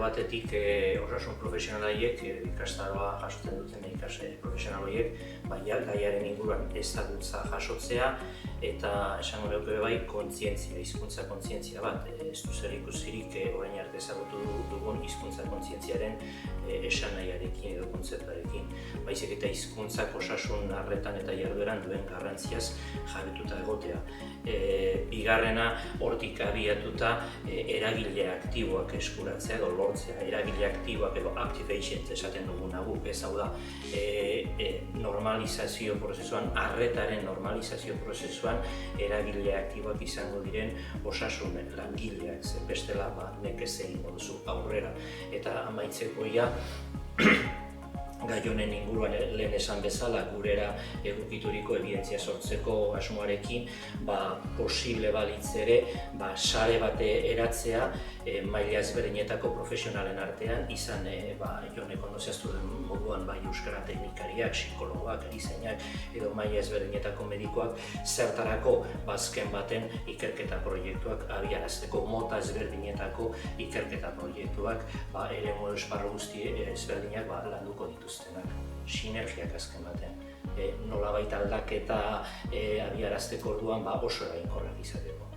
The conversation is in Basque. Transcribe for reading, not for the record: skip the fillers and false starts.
batetik osasun profesionalaiek, ikastaroa jasotzen duten profesional horiek, gaiaren inguruan ezagutza jasotzea eta esango nuke bai kontzientzia, hizkuntza kontzientzia bat, ez du zer ikusirik orain arte ezagutu dugun hizkuntza kontzientziaren esanahiarekin edo kontzeptuarekin, baizik eta hizkuntzak osasun arretan eta jardueran duen garrantziaz jabetuta egotea. Bigarrena, hortik abiatuta eragile aktiboak eskuratzea edo lortzea, eragile aktiboak edo active agent esaten duguna guk, ez hau da normalizazio prozesuan, arretaren normalizazio prozesuan eragile aktiboak izango diren osasun langileak, bestela nekez egingo duzu aurrera. Eta amaitzeko gai honen inguruan lehen esan bezala gurera egokituriko ebidentzia sortzeko asmoarekin posible balitz ere sare bate eratzea maila ezberdinetako profesionalen artean izan Jonek ondo zehaztu den moduan euskara teknikariak, psikologoak, erizainak edo maila ezberdinetako medikoak zertarako azken baten ikerketa proiektuak abiarazteko mota ezberdinetako ikerketa proiektuak eremu esparru guzti ezberdinak landuko dituztenak, sinergiak azken batean. Nolabait aldaketa abiarazteko orduan oso eraginkorrak izateko.